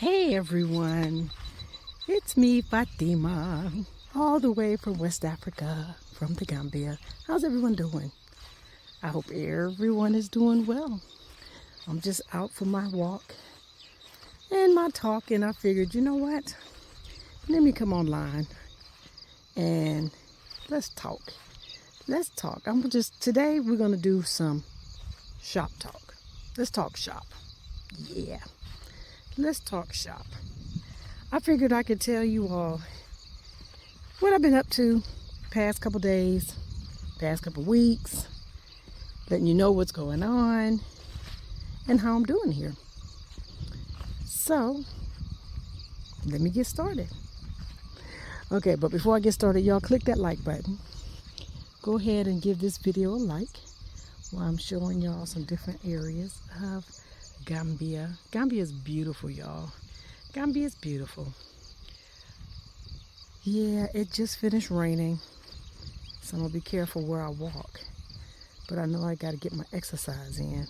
Hey everyone, it's me Fatima, all the way from West Africa, from the Gambia. How's everyone doing? I hope everyone is doing well. I'm just out for my walk and my talk, and I figured, you know what? Let me come online and let's talk. Today we're gonna do some shop talk. Let's talk shop. Yeah. Let's talk shop. I figured I could tell you all what I've been up to past couple days, past couple weeks, letting you know what's going on and how I'm doing here. So, let me get started. Okay, but before I get started, y'all click that like button. Go ahead and give this video a like while I'm showing y'all some different areas of Gambia. Gambia is beautiful, y'all. Gambia is beautiful. Yeah, it just finished raining, so I'm gonna be careful where I walk. But I know I gotta get my exercise in.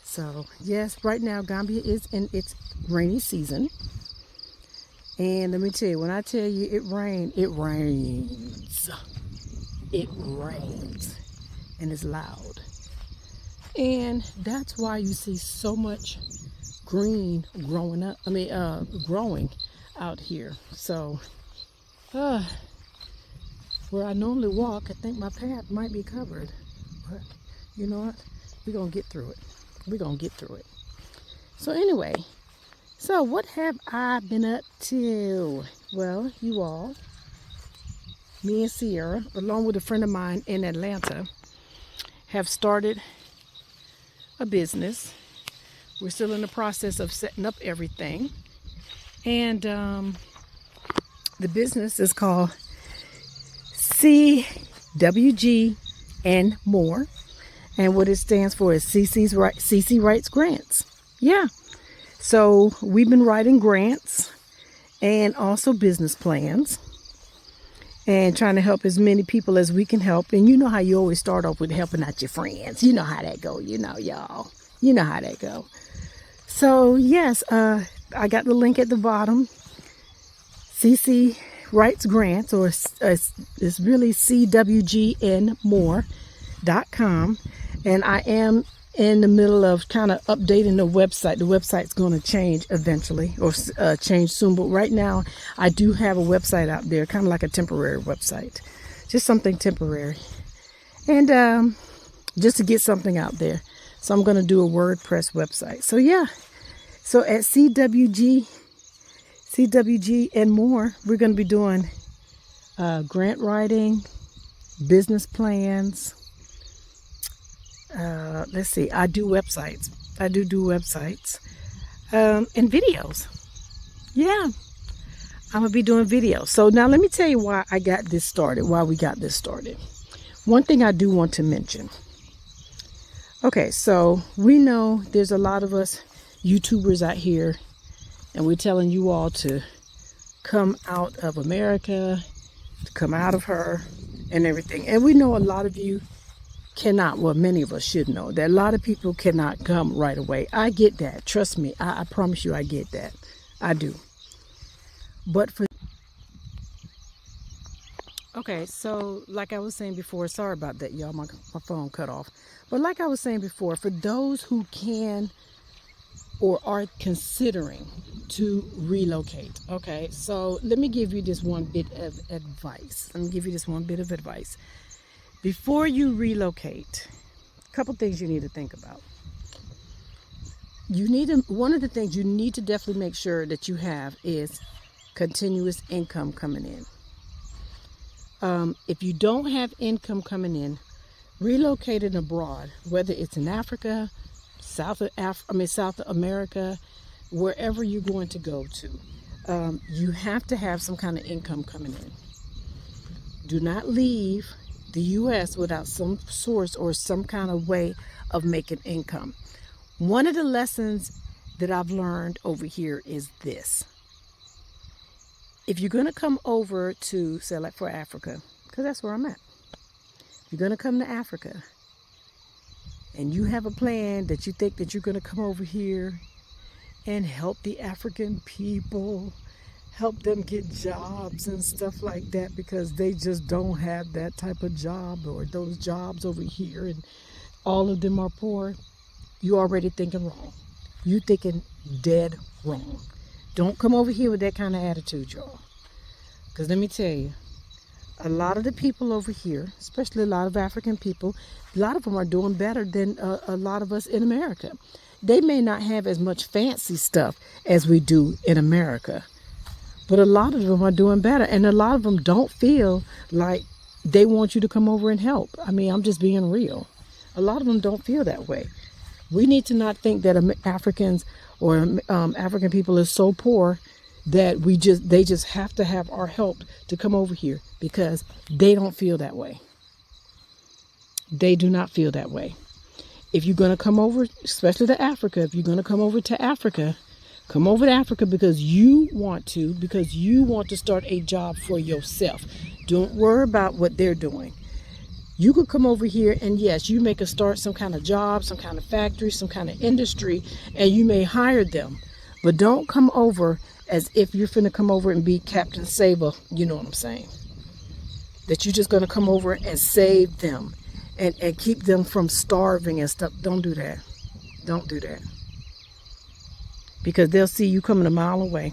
So yes, right now Gambia is in its rainy season. And let me tell you, when I tell you it rains. It rains. And it's loud. And that's why you see so much green growing out here. So where I normally walk, I think my path might be covered, but you know what, we're gonna get through it. So anyway, so what have I been up to? Well, you all, me and Sierra, along with a friend of mine in Atlanta, have started a business. We're still in the process of setting up everything, and the business is called CWG and More, and what it stands for is CC Writes Grants. Yeah, so we've been writing grants and also business plans and trying to help as many people as we can help. And you know how you always start off with helping out your friends. You know how that go, y'all. You know how that go. So yes, I got the link at the bottom. CC Writes Grants, or it's really CWGNmore.com. And I am in the middle of kind of updating the website. The website's going to change eventually, or change soon. But right now, I do have a website out there, kind of like a temporary website, just something temporary, and just to get something out there. So I'm going to do a WordPress website. So yeah, so at CWG and More, we're going to be doing grant writing, business plans. Let's see, I do websites. I do websites and videos. Yeah, I'm going to be doing videos. So now let me tell you why we got this started. One thing I do want to mention. Okay, so we know there's a lot of us YouTubers out here, and we're telling you all to come out of America, to come out of her and everything. And we know a lot of you cannot, well, many of us should know that a lot of people cannot come right away. I get that. Trust me. I promise you I get that. I do. But okay, so like I was saying before, sorry about that, y'all, my phone cut off. But like I was saying before, for those who can or are considering to relocate, okay, so let me give you this one bit of advice. Before you relocate, a couple things you need to think about. One of the things you need to definitely make sure that you have is continuous income coming in. If you don't have income coming in, relocating abroad, whether it's in Africa, South America, wherever you're going to go to, you have to have some kind of income coming in. Do not leave the U.S. without some source or some kind of way of making income. One of the lessons that I've learned over here is this. If you're going to come over to, say, like for Africa, because that's where I'm at. If you're going to come to Africa and you have a plan that you think that you're going to come over here and help the African people, help them get jobs and stuff like that, because they just don't have that type of job or those jobs over here, and all of them are poor, you already thinking wrong. You thinking dead wrong. Don't come over here with that kind of attitude, y'all. Because let me tell you, a lot of the people over here, especially a lot of African people, a lot of them are doing better than a lot of us in America. They may not have as much fancy stuff as we do in America, but a lot of them are doing better, and a lot of them don't feel like they want you to come over and help. I mean, I'm just being real. A lot of them don't feel that way. We need to not think that Africans or African people is so poor that they just have to have our help to come over here, because they don't feel that way. They do not feel that way. If you're going to come over, especially to Africa, if you're going to come over to Africa, come over to Africa because you want to start a job for yourself. Don't worry about what they're doing. You could come over here and yes, you may start some kind of job, some kind of factory, some kind of industry, and you may hire them. But don't come over as if you're finna come over and be Captain Saver, you know what I'm saying? That you're just gonna come over and save them and keep them from starving and stuff. Don't do that. Don't do that. Because they'll see you coming a mile away.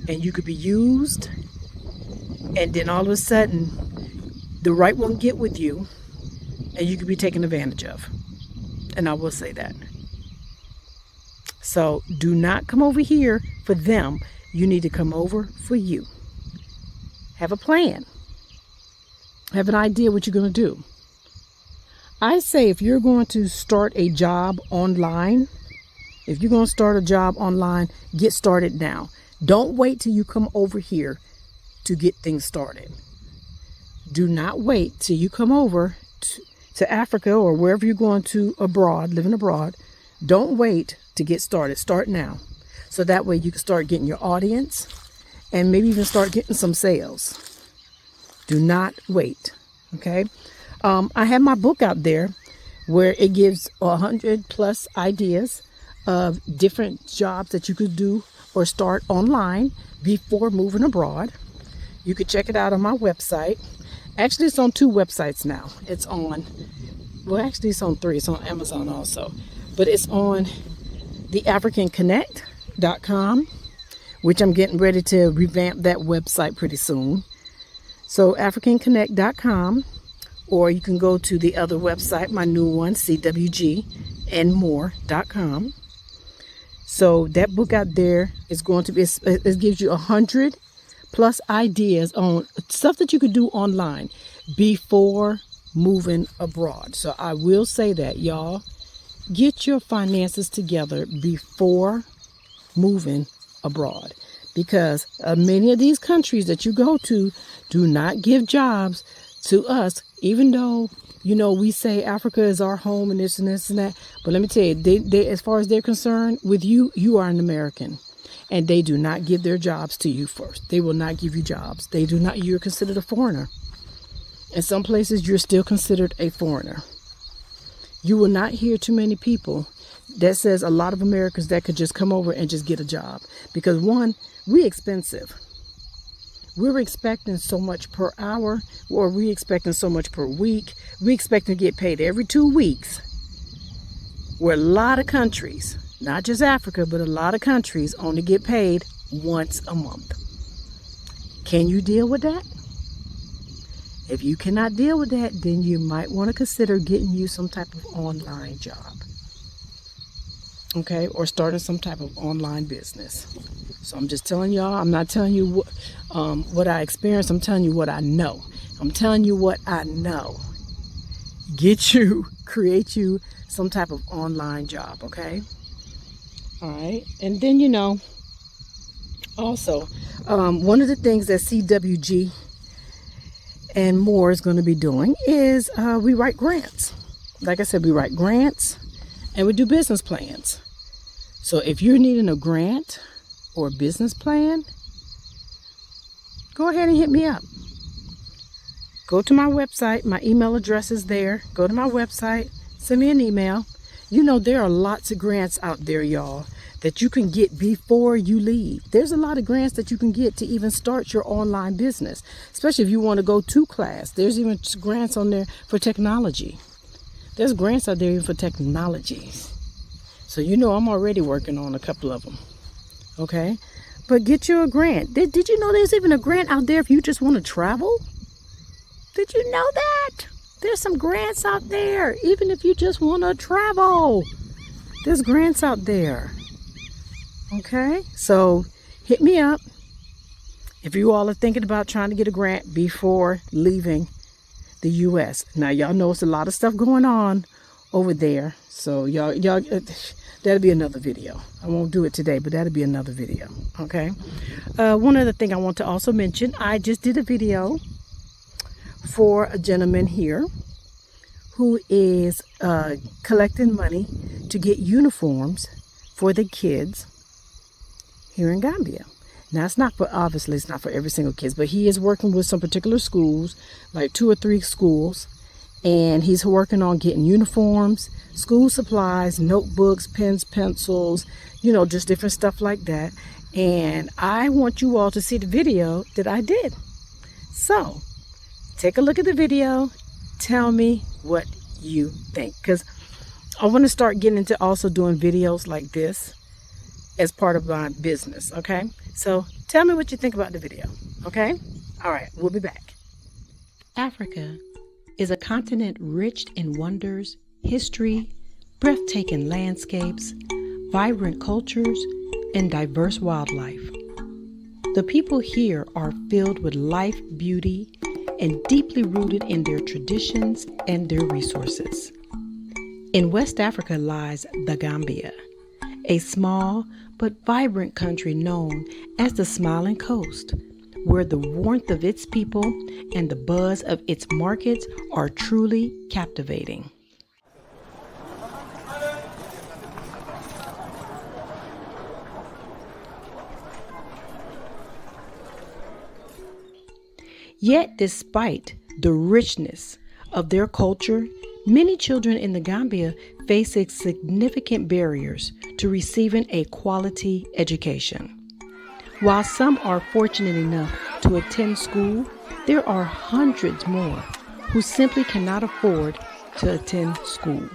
And you could be used, and then all of a sudden, the right one get with you, and you could be taken advantage of. And I will say that. So do not come over here for them. You need to come over for you. Have a plan. Have an idea what you're going to do. I say if you're going to start a job online, get started now. Don't wait till you come over here to get things started. Do not wait till you come over to Africa or wherever you're going to living abroad. Don't wait to get started. Start now. So that way you can start getting your audience and maybe even start getting some sales. Do not wait. Okay. I have my book out there where it gives 100+ ideas of different jobs that you could do or start online before moving abroad. You could check it out on my website. Actually, it's on 2 websites now. It's on 3. It's on Amazon also. But it's on theafricanconnect.com, which I'm getting ready to revamp that website pretty soon. So africanconnect.com, or you can go to the other website, my new one, cwgandmore.com. So that book out there is going to be, it gives you 100+ ideas on stuff that you could do online before moving abroad. So I will say that, y'all, get your finances together before moving abroad, because many of these countries that you go to do not give jobs to us, even though, you know, we say Africa is our home and this and this and that. But let me tell you, they as far as they're concerned with you, you are an American. And they do not give their jobs to you first. They will not give you jobs. You're considered a foreigner. In some places, you're still considered a foreigner. You will not hear too many people that says a lot of Americans that could just come over and just get a job. Because one, we're expensive. We're expecting so much per hour, or we're expecting so much per week. We expect to get paid every 2 weeks. Where a lot of countries, not just Africa, but a lot of countries only get paid once a month. Can you deal with that? If you cannot deal with that, then you might want to consider getting you some type of online job. Okay, or starting some type of online business. So I'm just telling y'all, I'm not telling you what I experienced, I'm telling you what I know. I'm telling you what I know. Create you some type of online job, okay? All right, and then, you know, also, one of the things that CWG and more is going to be doing is we write grants. Like I said, we write grants and we do business plans. So if you're needing a grant or a business plan, go ahead and hit me up. Go to my website. My email address is there. Go to my website. Send me an email. You know, there are lots of grants out there, y'all, that you can get before you leave. There's a lot of grants that you can get to even start your online business, especially if you want to go to class. There's even grants on there for technology. There's grants out there even for technologies. So you know I'm already working on a couple of them. Okay? But get you a grant. Did you know there's even a grant out there if you just want to travel? Did you know that? There's some grants out there, even if you just want to travel. There's grants out there. Okay? So hit me up if you all are thinking about trying to get a grant before leaving the U.S. Now, y'all know it's a lot of stuff going on over there. So y'all, that'll be another video. I won't do it today, but that'll be another video. Okay? One other thing I want to also mention, I just did a video for a gentleman here who is collecting money to get uniforms for the kids here in Gambia. Now, obviously it's not for every single kid, but he is working with some particular schools, like 2 or 3 schools, and he's working on getting uniforms, school supplies, notebooks, pens, pencils, you know, just different stuff like that. And I want you all to see the video that I did. So take a look at the video. Tell me what you think, because I want to start getting into also doing videos like this as part of my business. Okay, so tell me what you think about the video. Okay, all right, we'll be back. Africa is a continent rich in wonders, history, breathtaking landscapes, vibrant cultures, and diverse wildlife. The people here are filled with life, beauty, and deeply rooted in their traditions and their resources. In West Africa lies the Gambia, a small but vibrant country known as the Smiling Coast, where the warmth of its people and the buzz of its markets are truly captivating. Yet, despite the richness of their culture, many children in the Gambia face significant barriers to receiving a quality education. While some are fortunate enough to attend school, there are hundreds more who simply cannot afford to attend school.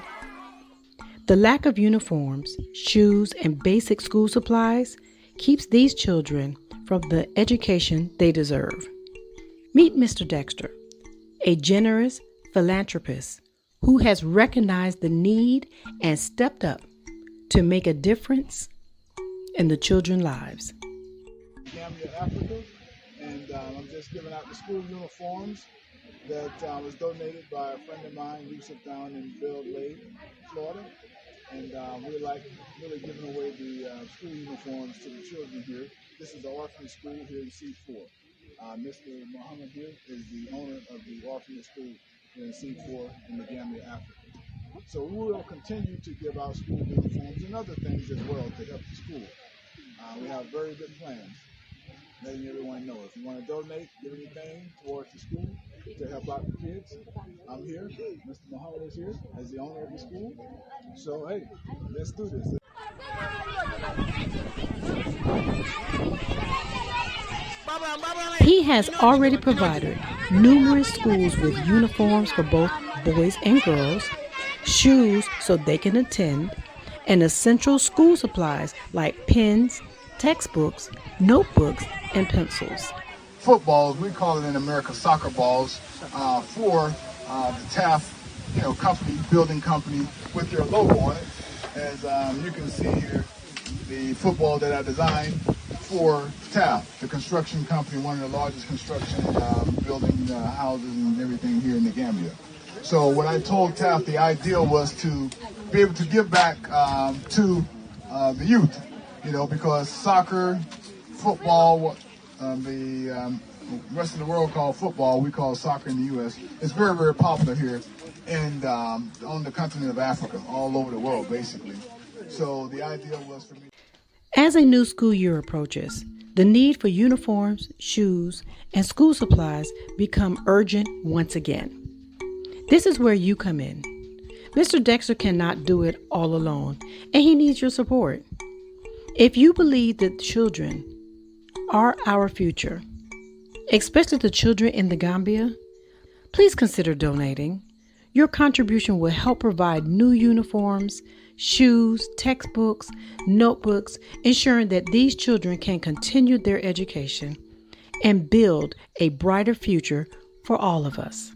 The lack of uniforms, shoes, and basic school supplies keeps these children from the education they deserve. Meet Mr. Dexter, a generous philanthropist who has recognized the need and stepped up to make a difference in the children's lives. Gambia, Africa, and I'm just giving out the school uniforms that was donated by a friend of mine, Yusuf, down in Belle Glade, Florida, and we're like really giving away the school uniforms to the children here. This is the orphanage school here in C4. Mr. Muhammad here is the owner of the orphanage school here in C4 in the Gambia, Africa. So we will continue to give out school uniforms and other things as well to help the school. We have very good plans, letting everyone know. If you want to donate, give anything towards the school to help out the kids, I'm here. Mr. Muhammad is here as the owner of the school. So, hey, let's do this. He has already provided numerous schools with uniforms for both boys and girls, shoes so they can attend, and essential school supplies like pens, textbooks, notebooks, and pencils. Footballs, we call it in America soccer balls, for the Taft, company, building company, with their logo on it. As you can see here, the football that I designed for Taft, the construction company, one of the largest construction building houses and everything here in the Gambia. So what I told Taft, the idea was to be able to give back to the youth, because soccer, football, the rest of the world call football, we call soccer in the U.S. It's very, very popular here and on the continent of Africa, all over the world, basically. So the idea was for me. As a new school year approaches, the need for uniforms, shoes, and school supplies become urgent once again. This is where you come in. Mr. Dexter cannot do it all alone, and he needs your support. If you believe that children are our future, especially the children in the Gambia, please consider donating. Your contribution will help provide new uniforms, shoes, textbooks, notebooks, ensuring that these children can continue their education and build a brighter future for all of us.